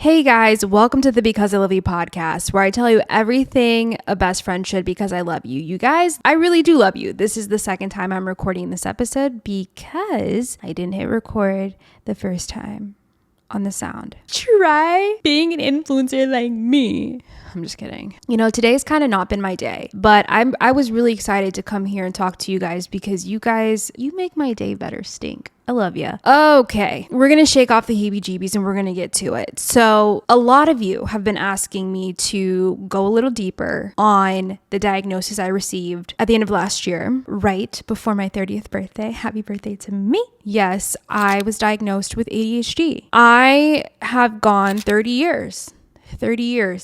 Hey guys, welcome to the Because I Love You podcast, where I tell you everything a best friend should because I love you. You guys, I really do love you. This is the second time I'm recording this episode because I didn't hit record the first time on the sound. Try being an influencer like me. I'm just kidding. You know, today's kind of not been my day, but I was really excited to come here and talk to you guys because you make my day better, stink. I love you. Okay, we're going to shake off the heebie-jeebies and we're going to get to it. So a lot of you have been asking me to go a little deeper on the diagnosis I received at the end of last year, right before my 30th birthday. Happy birthday to me. Yes, I was diagnosed with ADHD. I have gone 30 years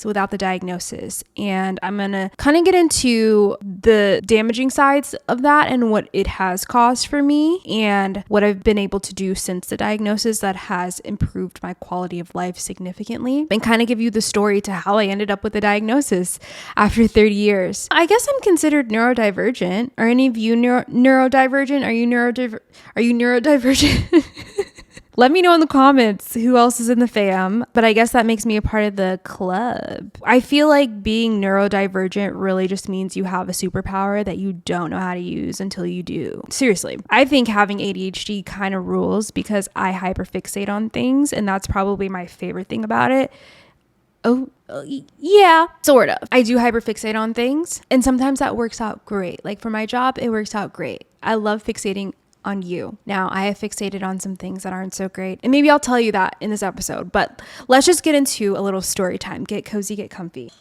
without the diagnosis. And I'm going to kind of get into the damaging sides of that and what it has caused for me and what I've been able to do since the diagnosis that has improved my quality of life significantly, and kind of give you the story to how I ended up with the diagnosis after 30 years. I guess I'm considered neurodivergent. Are any of you neurodivergent? Are you neurodivergent? Let me know in the comments who else is in the fam, but I guess that makes me a part of the club. I feel like being neurodivergent really just means you have a superpower that you don't know how to use until you do. Seriously, I think having ADHD kind of rules because I hyperfixate on things, and that's probably my favorite thing about it. Yeah, sort of. I do hyperfixate on things, and sometimes that works out great. Like for my job, it works out great. I love fixating on you. Now, I have fixated on some things that aren't so great, and maybe I'll tell you that in this episode, but let's just get into a little story time. Get cozy, get comfy.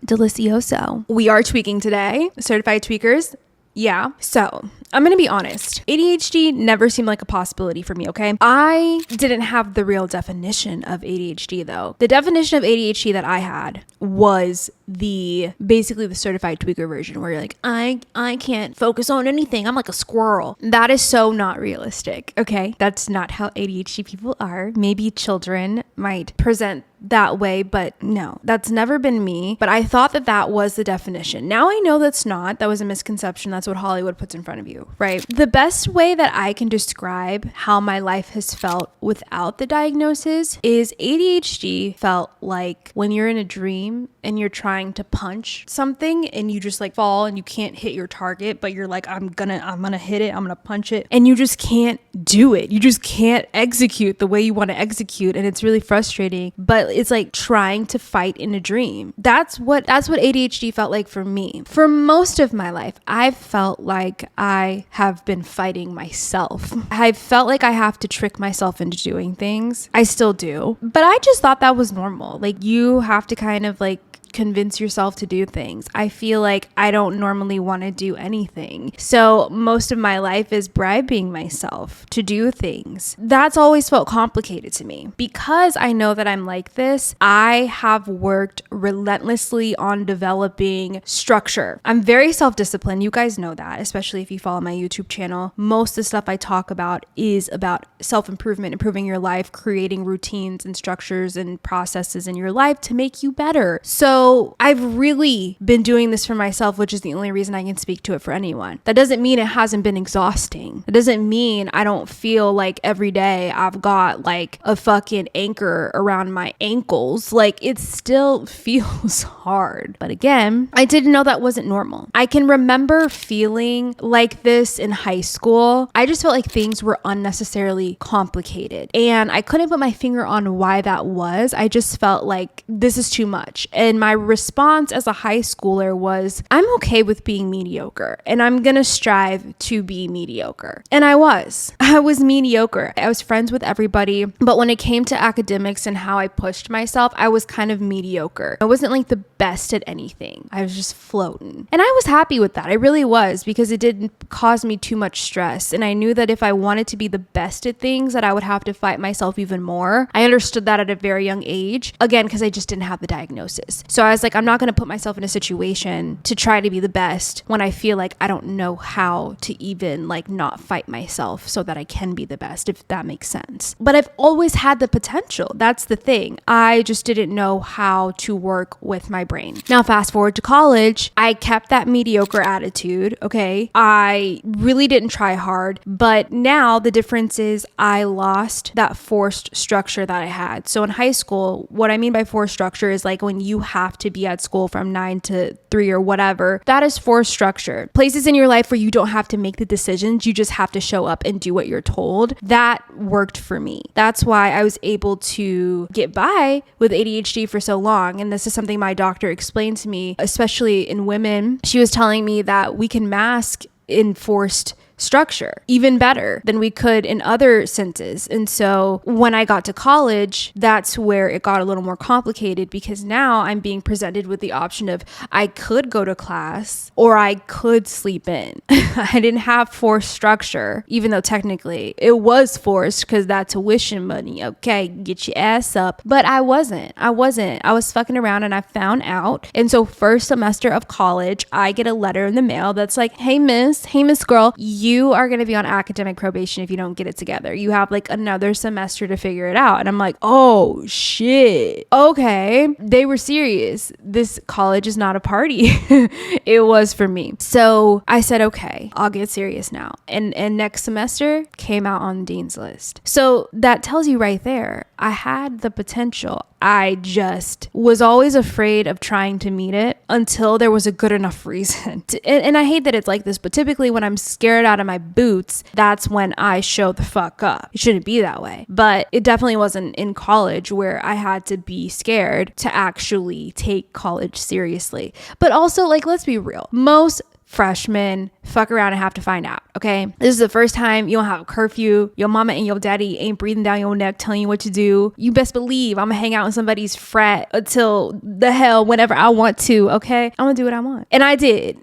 Delicioso. We are tweaking today. Certified tweakers. Yeah. So I'm going to be honest. ADHD never seemed like a possibility for me, okay? I didn't have the real definition of ADHD though. The definition of ADHD that I had was basically the certified tweaker version where you're like, I can't focus on anything. I'm like a squirrel. That is so not realistic, okay? That's not how ADHD people are. Maybe children might present that way, but no, that's never been me. But I thought that was the definition. Now I know that's not. That was a misconception. That's what Hollywood puts in front of you, right? The best way that I can describe how my life has felt without the diagnosis is ADHD felt like when you're in a dream and you're trying to punch something and you just like fall and you can't hit your target, but you're like, I'm gonna hit it, I'm gonna punch it, and you just can't do it. You just can't execute the way you want to execute, and it's really frustrating, but it's like trying to fight in a dream. That's what ADHD felt like for me. For most of my life, I've felt like I have been fighting myself. I felt like I have to trick myself into doing things. I still do, but I just thought that was normal. Like you have to kind of like convince yourself to do things. I feel like I don't normally want to do anything. So most of my life is bribing myself to do things. That's always felt complicated to me. Because I know that I'm like this, I have worked relentlessly on developing structure. I'm very self-disciplined. You guys know that, especially if you follow my YouTube channel. Most of the stuff I talk about is about self-improvement, improving your life, creating routines and structures and processes in your life to make you better. So I've really been doing this for myself, which is the only reason I can speak to it for anyone. That doesn't mean it hasn't been exhausting. It doesn't mean I don't feel like every day I've got like a fucking anchor around my ankles. Like it still feels hard. But again, I didn't know that wasn't normal. I can remember feeling like this in high school. I just felt like things were unnecessarily complicated. And I couldn't put my finger on why that was. I just felt like this is too much. And my response as a high schooler was, I'm okay with being mediocre and I'm gonna strive to be mediocre. And I was mediocre. I was friends with everybody, but when it came to academics and how I pushed myself, I was kind of mediocre. I wasn't like the best at anything. I was just floating. And I was happy with that. I really was, because it didn't cause me too much stress. And I knew that if I wanted to be the best at things, that I would have to fight myself even more. I understood that at a very young age, again, because I just didn't have the diagnosis. So So I was like, I'm not going to put myself in a situation to try to be the best when I feel like I don't know how to even like not fight myself so that I can be the best, if that makes sense. But I've always had the potential. That's the thing. I just didn't know how to work with my brain. Now, fast forward to college, I kept that mediocre attitude. Okay. I really didn't try hard, but now the difference is I lost that forced structure that I had. So in high school, what I mean by forced structure is like when you have to be at school from 9 to 3 or whatever, that is forced structure. Places in your life where you don't have to make the decisions, you just have to show up and do what you're told. That worked for me. That's why I was able to get by with ADHD for so long. And this is something my doctor explained to me, especially in women. She was telling me that we can mask enforced structure even better than we could in other senses. And so when I got to college, that's where it got a little more complicated, because now I'm being presented with the option of I could go to class or I could sleep in. I didn't have forced structure, even though technically it was forced because that tuition money, okay, get your ass up. But I wasn't. I was fucking around and I found out. And so first semester of college, I get a letter in the mail that's like, hey miss girl, you are going to be on academic probation if you don't get it together. You have like another semester to figure it out. And I'm like, oh shit. Okay. They were serious. This college is not a party. It was for me. So I said, okay, I'll get serious now. And next semester came out on Dean's list. So that tells you right there, I had the potential. I just was always afraid of trying to meet it until there was a good enough reason. And I hate that it's like this, but typically when I'm scared out of my boots, that's when I show the fuck up. It shouldn't be that way. But it definitely wasn't in college where I had to be scared to actually take college seriously. But also, like, let's be real. Most freshmen fuck around and have to find out, okay? This is the first time you don't have a curfew. Your mama and your daddy ain't breathing down your neck telling you what to do. You best believe I'm gonna hang out in somebody's frat until the hell whenever I want to, okay? I'm gonna do what I want. And I did.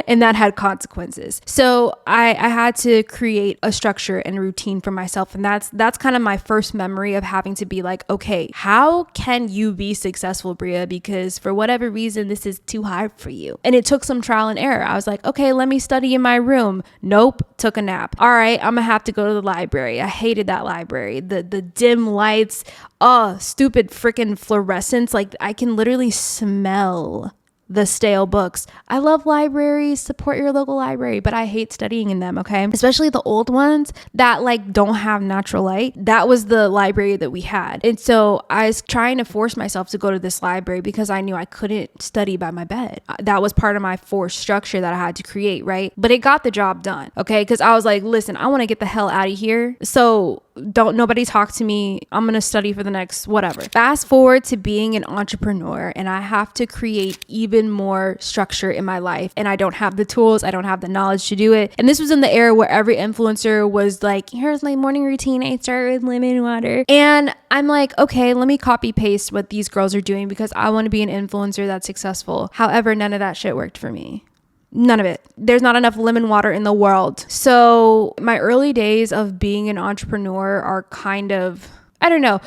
And that had consequences. So I had to create a structure and routine for myself. And that's kind of my first memory of having to be like, okay, how can you be successful, Bria? Because for whatever reason, this is too hard for you. And it took some trial and error. I was like, okay, let me study in my room. Nope. Took a nap. All right, I'm gonna have to go to the library. I hated that library. The dim lights, stupid freaking fluorescence. Like I can literally smell the stale books. I love libraries, support your local library, but I hate studying in them, okay? Especially the old ones that like don't have natural light. That was the library that we had. And so I was trying to force myself to go to this library because I knew I couldn't study by my bed. That was part of my forced structure that I had to create, right? But it got the job done, okay? Because I was like, listen, I want to get the hell out of here. So don't nobody talk to me. I'm going to study for the next whatever. Fast forward to being an entrepreneur and I have to create even more structure in my life and I don't have the tools. I don't have the knowledge to do it. And this was in the era where every influencer was like, here's my morning routine. I start with lemon water. And I'm like, okay, let me copy paste what these girls are doing because I want to be an influencer that's successful. However, none of that shit worked for me. None of it. There's not enough lemon water in the world. So my early days of being an entrepreneur are kind of, I don't know,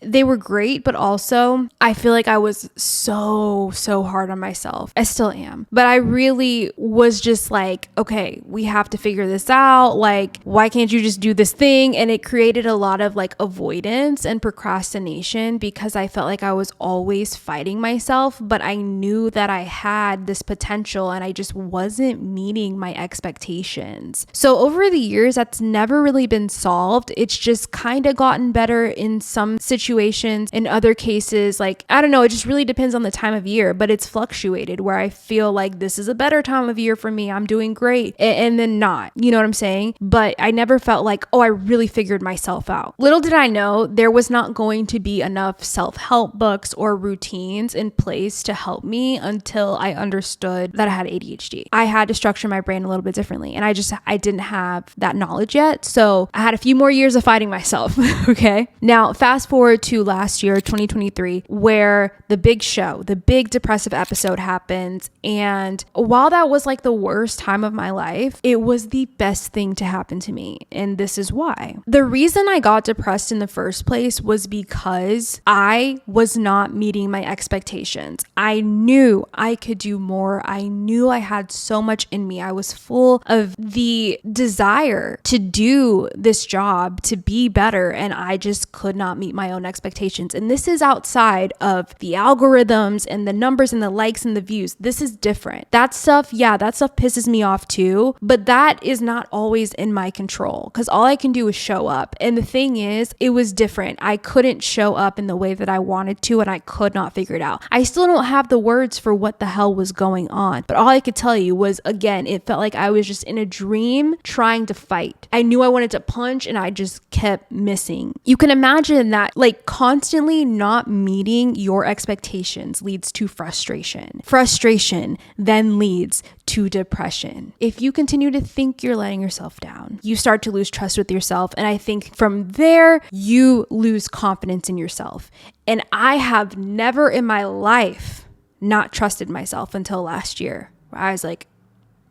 they were great, but also I feel like I was so hard on myself. I still am. But I really was just like, okay, we have to figure this out. Like, why can't you just do this thing? And it created a lot of like avoidance and procrastination because I felt like I was always fighting myself, but I knew that I had this potential and I just wasn't meeting my expectations. So over the years, that's never really been solved. It's just kind of gotten better in some situations. In other cases, like, I don't know, it just really depends on the time of year, but it's fluctuated where I feel like this is a better time of year for me. I'm doing great. And then not, you know what I'm saying? But I never felt like, oh, I really figured myself out. Little did I know there was not going to be enough self-help books or routines in place to help me until I understood that I had ADHD. I had to structure my brain a little bit differently. And I didn't have that knowledge yet. So I had a few more years of fighting myself. Okay. Now, fast forward forward to last year, 2023, where the big show, the big depressive episode happens. And while that was like the worst time of my life, it was the best thing to happen to me. And this is why. The reason I got depressed in the first place was because I was not meeting my expectations. I knew I could do more. I knew I had so much in me. I was full of the desire to do this job, to be better, and I just could not meet my own expectations. And this is outside of the algorithms and the numbers and the likes and the views. This is different. That stuff pisses me off too, but that is not always in my control because all I can do is show up. And the thing is, it was different. I couldn't show up in the way that I wanted to, and I could not figure it out. I still don't have the words for what the hell was going on, but all I could tell you was, again, it felt like I was just in a dream trying to fight. I knew I wanted to punch and I just kept missing. You can imagine that, like, constantly not meeting your expectations leads to frustration. Frustration then leads to depression. If you continue to think you're letting yourself down, you start to lose trust with yourself. And I think from there, you lose confidence in yourself. And I have never in my life not trusted myself until last year, where I was like,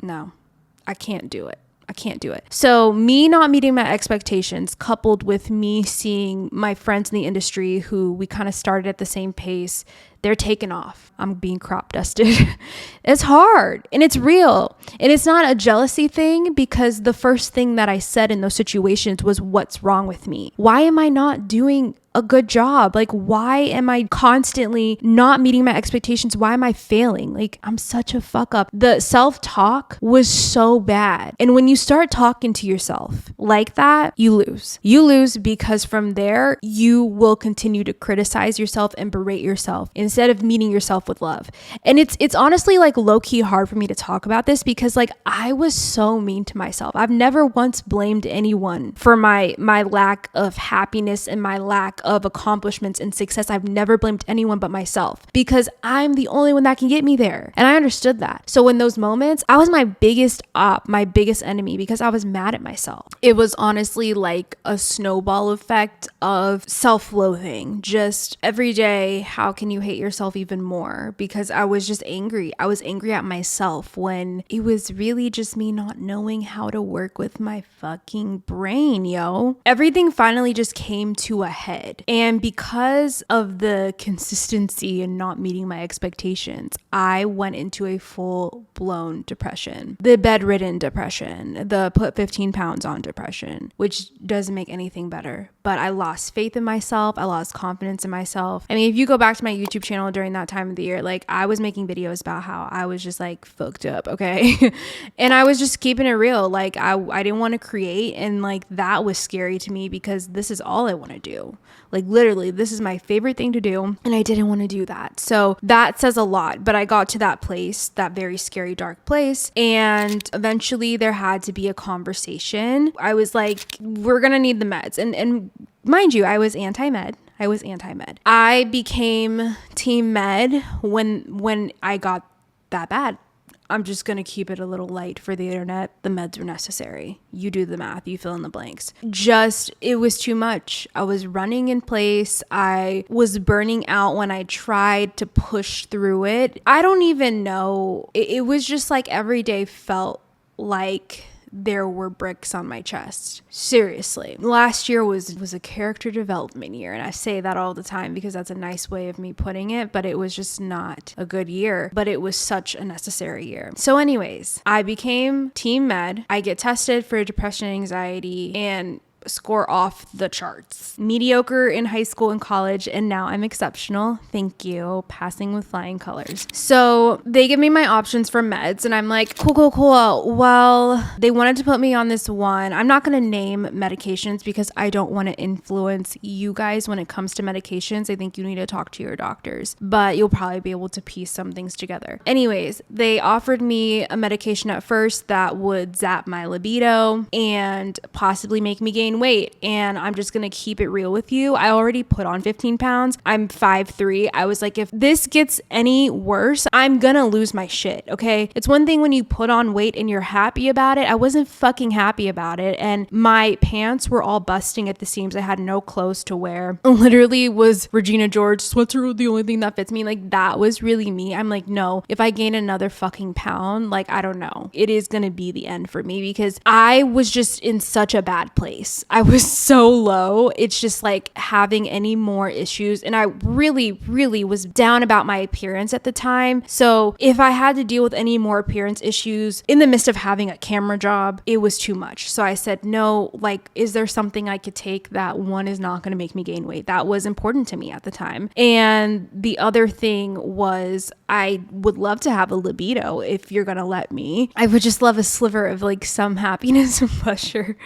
no, I can't do it. I can't do it. So me not meeting my expectations, coupled with me seeing my friends in the industry who we kind of started at the same pace, they're taking off. I'm being crop dusted. It's hard and it's real. And it's not a jealousy thing because the first thing that I said in those situations was, what's wrong with me? Why am I not doing a good job? Like, why am I constantly not meeting my expectations? Why am I failing? Like, I'm such a fuck up. The self-talk was so bad. And when you start talking to yourself like that, you lose. You lose because from there, you will continue to criticize yourself and berate yourself instead of meeting yourself with love. And it's honestly like low-key hard for me to talk about this because like I was so mean to myself. I've never once blamed anyone for my lack of happiness and my lack of accomplishments and success. I've never blamed anyone but myself because I'm the only one that can get me there. And I understood that. So in those moments, I was my biggest my biggest enemy because I was mad at myself. It was honestly like a snowball effect of self-loathing. Just every day, how can you hate yourself even more? Because I was just angry. I was angry at myself when it was really just me not knowing how to work with my fucking brain, yo. Everything finally just came to a head. And because of the consistency and not meeting my expectations, I went into a full-blown depression. The bedridden depression, the put 15 pounds on depression, which doesn't make anything better. But I lost faith in myself. I lost confidence in myself. I mean, if you go back to my YouTube channel during that time of the year, like I was making videos about how I was just like fucked up, okay? And I was just keeping it real. Like I didn't want to create, and like that was scary to me because this is all I want to do. Like literally, this is my favorite thing to do, and I didn't want to do that. So that says a lot. But I got to that place, that very scary, dark place, and eventually there had to be a conversation. I was like, we're gonna need the meds. And mind you, I was anti-med. I became team med when I got that bad. I'm just going to keep it a little light for the internet. The meds were necessary. You do the math, you fill in the blanks. It was too much. I was running in place. I was burning out when I tried to push through it. I don't even know. It was just like every day felt like there were bricks on my chest. Seriously. Last year was a character development year. And I say that all the time because that's a nice way of me putting it, but it was just not a good year, but it was such a necessary year. So anyways, I became team med. I get tested for depression and anxiety and score off the charts. Mediocre in high school and college, and now I'm exceptional. Thank you. Passing with flying colors. So they give me my options for meds, and I'm like, cool. Well, they wanted to put me on this one. I'm not going to name medications because I don't want to influence you guys when it comes to medications. I think you need to talk to your doctors, but you'll probably be able to piece some things together. Anyways, they offered me a medication at first that would zap my libido and possibly make me gain gain weight. And I'm just going to keep it real with you. I already put on 15 pounds. I'm 5'3". I was like, if this gets any worse, I'm going to lose my shit. Okay. It's one thing when you put on weight and you're happy about it. I wasn't fucking happy about it. And my pants were all busting at the seams. I had no clothes to wear. Literally was Regina George sweater the only thing that fits me. Like, that was really me. I'm like, no, if I gain another fucking pound, like, I don't know, it is going to be the end for me, because I was just in such a bad place. I was so low. It's just like having any more issues. And I really, really was down about my appearance at the time. So if I had to deal with any more appearance issues in the midst of having a camera job, it was too much. So I said, no, like, is there something I could take that, one, is not going to make me gain weight? That was important to me at the time. And the other thing was, I would love to have a libido if you're going to let me. I would just love a sliver of like some happiness and pleasure.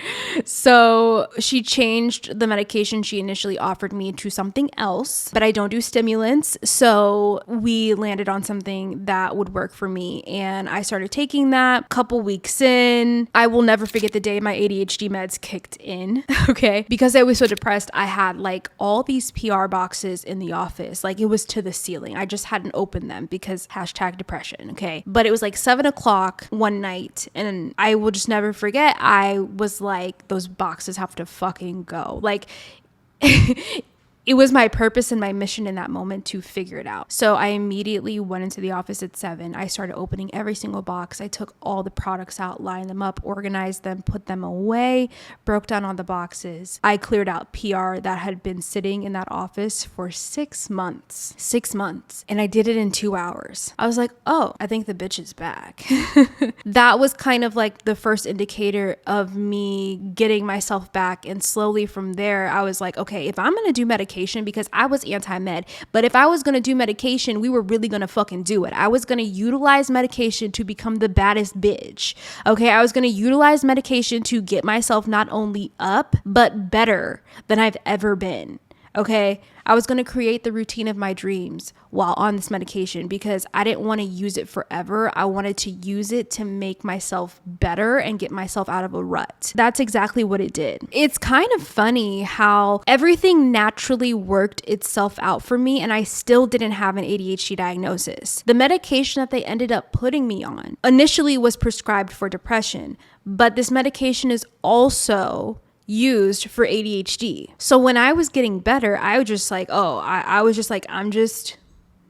So she changed the medication she initially offered me to something else, but I don't do stimulants. So we landed on something that would work for me. And I started taking that. A couple weeks in, I will never forget the day my ADHD meds kicked in. Okay. Because I was so depressed, I had like all these PR boxes in the office. Like, it was to the ceiling. I just hadn't opened them because #depression. Okay. But it was like 7:00 one night, and I will just never forget. I was like, those boxes have to fucking go. Like, it was my purpose and my mission in that moment to figure it out. So I immediately went into the office at 7. I started opening every single box. I took all the products out, lined them up, organized them, put them away, broke down all the boxes. I cleared out PR that had been sitting in that office for 6 months. 6 months. And I did it in 2 hours. I was like, oh, I think the bitch is back. That was kind of like the first indicator of me getting myself back. And slowly from there, I was like, okay, if I'm going to do medication, because I was anti-med, but if I was going to do medication, we were really going to fucking do it. I was going to utilize medication to become the baddest bitch. Okay. I was going to utilize medication to get myself not only up, but better than I've ever been. Okay. I was going to create the routine of my dreams while on this medication, because I didn't want to use it forever. I wanted to use it to make myself better and get myself out of a rut. That's exactly what it did. It's kind of funny how everything naturally worked itself out for me, and I still didn't have an ADHD diagnosis. The medication that they ended up putting me on initially was prescribed for depression, but this medication is also used for ADHD. So when I was getting better, I was just like, I was just like, I'm just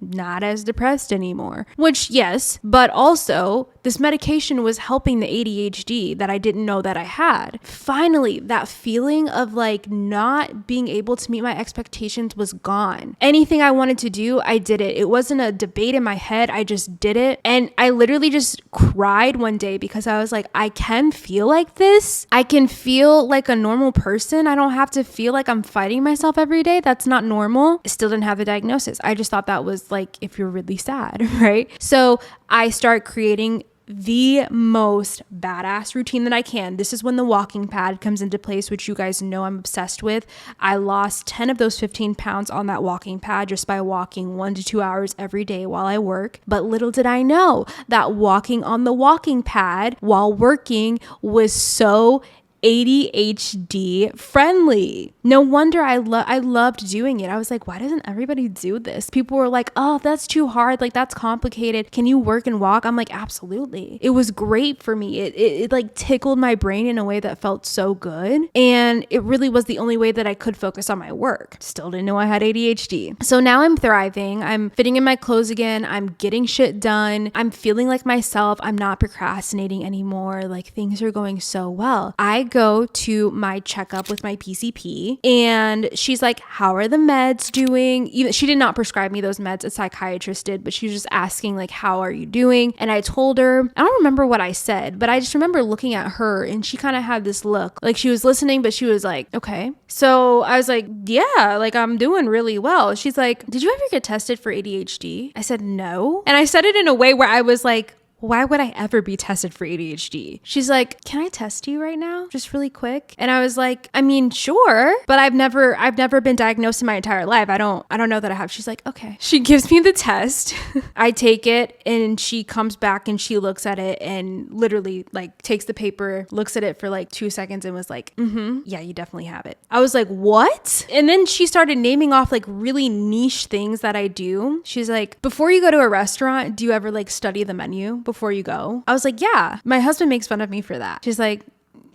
not as depressed anymore. Which, yes, but also this medication was helping the ADHD that I didn't know that I had. Finally, that feeling of like not being able to meet my expectations was gone. Anything I wanted to do, I did it. It wasn't a debate in my head. I just did it. And I literally just cried one day because I was like, I can feel like this. I can feel like a normal person. I don't have to feel like I'm fighting myself every day. That's not normal. I still didn't have the diagnosis. I just thought that was like if you're really sad, right? So I start creating the most badass routine that I can. This is when the walking pad comes into place, which you guys know I'm obsessed with. I lost 10 of those 15 pounds on that walking pad just by walking 1 to 2 hours every day while I work. But little did I know that walking on the walking pad while working was so ADHD friendly. No wonder I loved doing it. I was like, why doesn't everybody do this? People were like, oh, that's too hard. Like, that's complicated. Can you work and walk? I'm like, absolutely. It was great for me. It like tickled my brain in a way that felt so good. And it really was the only way that I could focus on my work. Still didn't know I had ADHD. So now I'm thriving. I'm fitting in my clothes again. I'm getting shit done. I'm feeling like myself. I'm not procrastinating anymore. Like, things are going so well. I go to my checkup with my PCP and she's like, how are the meds doing? Even she did not prescribe me those meds, a psychiatrist did, but she was just asking like, how are you doing? And I told her, I don't remember what I said, but I just remember looking at her and she kind of had this look like she was listening, but she was like, okay. So I was like, yeah, like I'm doing really well. She's like, did you ever get tested for ADHD? I said, no. And I said it in a way where I was like, why would I ever be tested for ADHD? She's like, can I test you right now? Just really quick. And I was like, I mean, sure, but I've never been diagnosed in my entire life. I don't know that I have. She's like, okay. She gives me the test. I take it and she comes back and she looks at it and literally like takes the paper, looks at it for like 2 seconds and was like, yeah, you definitely have it. I was like, what? And then she started naming off like really niche things that I do. She's like, before you go to a restaurant, do you ever like study the menu before you go? I was like, yeah. My husband makes fun of me for that. She's like,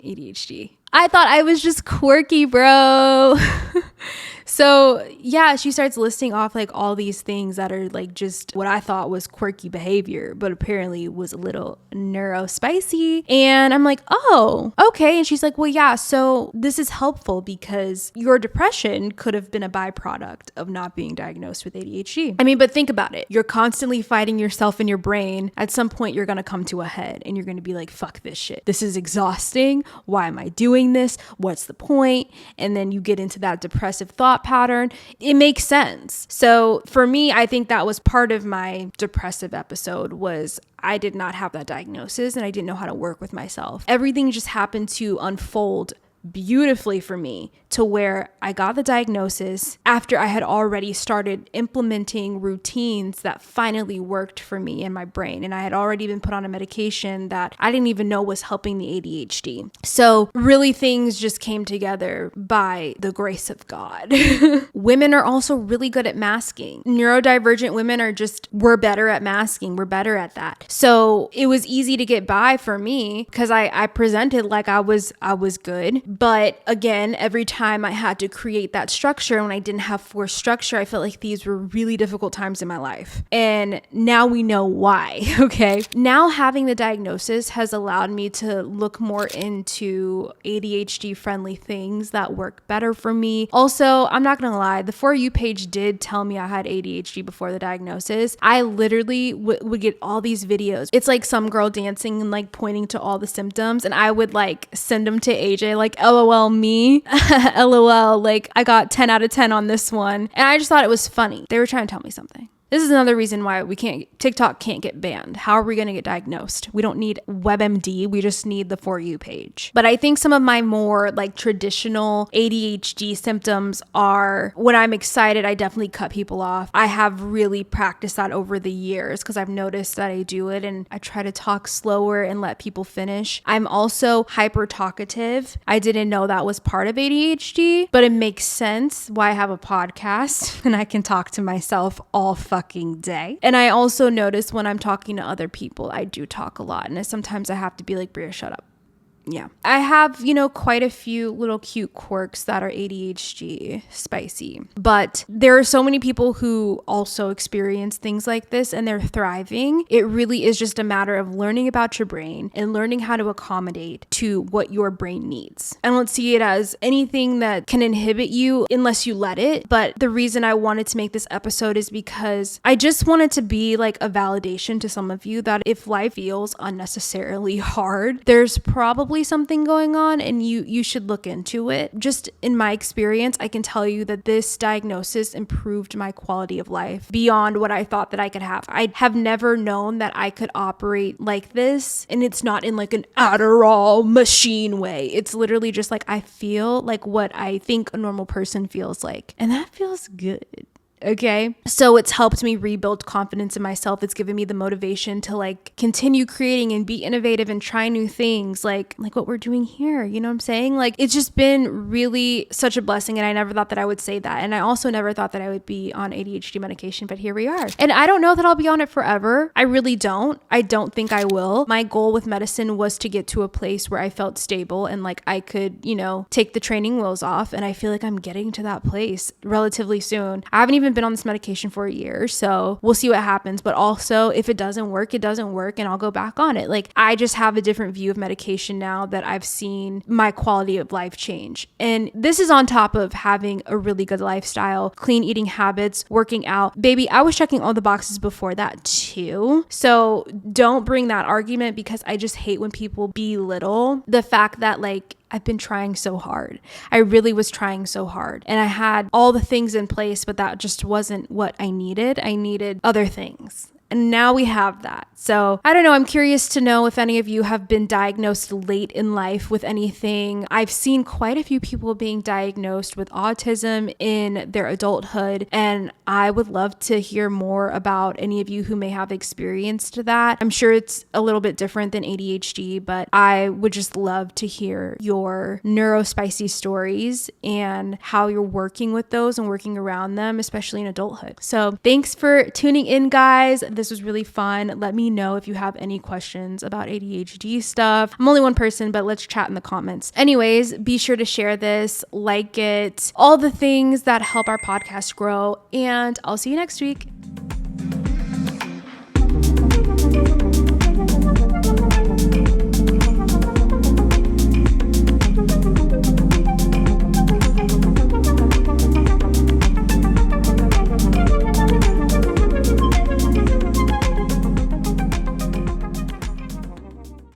ADHD. I thought I was just quirky, bro. So yeah, she starts listing off like all these things that are like just what I thought was quirky behavior, but apparently was a little neurospicy. And I'm like, oh, okay. And she's like, well, yeah, so this is helpful because your depression could have been a byproduct of not being diagnosed with ADHD. I mean, but think about it. You're constantly fighting yourself in your brain. At some point, you're going to come to a head and you're going to be like, fuck this shit. This is exhausting. Why am I doing this? What's the point? And then you get into that depressive thought pattern. It makes sense. So for me, I think that was part of my depressive episode was I did not have that diagnosis and I didn't know how to work with myself. Everything just happened to unfold beautifully for me to where I got the diagnosis after I had already started implementing routines that finally worked for me in my brain. And I had already been put on a medication that I didn't even know was helping the ADHD. So really things just came together by the grace of God. Women are also really good at masking. Neurodivergent women we're better at masking. We're better at that. So it was easy to get by for me because I presented like I was good. But again, every time I had to create that structure, when I didn't have forced structure, I felt like these were really difficult times in my life. And now we know why, okay? Now having the diagnosis has allowed me to look more into ADHD friendly things that work better for me. Also, I'm not gonna lie, the For You page did tell me I had ADHD before the diagnosis. I literally would get all these videos. It's like some girl dancing and like pointing to all the symptoms, and I would like send them to AJ like, LOL me, LOL, like I got 10 out of 10 on this one. And I just thought it was funny. They were trying to tell me something. This is another reason why TikTok can't get banned. How are we going to get diagnosed? We don't need WebMD. We just need the For You page. But I think some of my more like traditional ADHD symptoms are when I'm excited, I definitely cut people off. I have really practiced that over the years because I've noticed that I do it and I try to talk slower and let people finish. I'm also hyper talkative. I didn't know that was part of ADHD, but it makes sense why I have a podcast and I can talk to myself all fucking day. And I also notice when I'm talking to other people, I do talk a lot. And sometimes I have to be like, Bria, shut up. Yeah. I have, quite a few little cute quirks that are ADHD spicy, but there are so many people who also experience things like this and they're thriving. It really is just a matter of learning about your brain and learning how to accommodate to what your brain needs. I don't see it as anything that can inhibit you unless you let it. But the reason I wanted to make this episode is because I just wanted to be like a validation to some of you that if life feels unnecessarily hard, there's probably something going on and you should look into it. Just in my experience, I can tell you that this diagnosis improved my quality of life beyond what I thought that I could have. I have never known that I could operate like this, and it's not in like an Adderall machine way. It's literally just like I feel like what I think a normal person feels like, and that feels good. Okay. So it's helped me rebuild confidence in myself. It's given me the motivation to like continue creating and be innovative and try new things like what we're doing here. You know what I'm saying? Like it's just been really such a blessing. And I never thought that I would say that. And I also never thought that I would be on ADHD medication, but here we are. And I don't know that I'll be on it forever. I really don't. I don't think I will. My goal with medicine was to get to a place where I felt stable and like I could, take the training wheels off. And I feel like I'm getting to that place relatively soon. I haven't even been on this medication for a year, so we'll see what happens. But also if it doesn't work, it doesn't work, and I'll go back on it. Like I just have a different view of medication now that I've seen my quality of life change. And this is on top of having a really good lifestyle, clean eating habits, working out. Baby, I was checking all the boxes before that too. So don't bring that argument because I just hate when people belittle the fact that like I've been trying so hard. I really was trying so hard. And I had all the things in place, but that just wasn't what I needed. I needed other things. And now we have that. So I don't know. I'm curious to know if any of you have been diagnosed late in life with anything. I've seen quite a few people being diagnosed with autism in their adulthood, and I would love to hear more about any of you who may have experienced that. I'm sure it's a little bit different than ADHD, but I would just love to hear your neurospicy stories and how you're working with those and working around them, especially in adulthood. So thanks for tuning in, guys. This was really fun. Let me know if you have any questions about ADHD stuff. I'm only one person, but let's chat in the comments. Anyways, be sure to share this, like it, all the things that help our podcast grow, and I'll see you next week.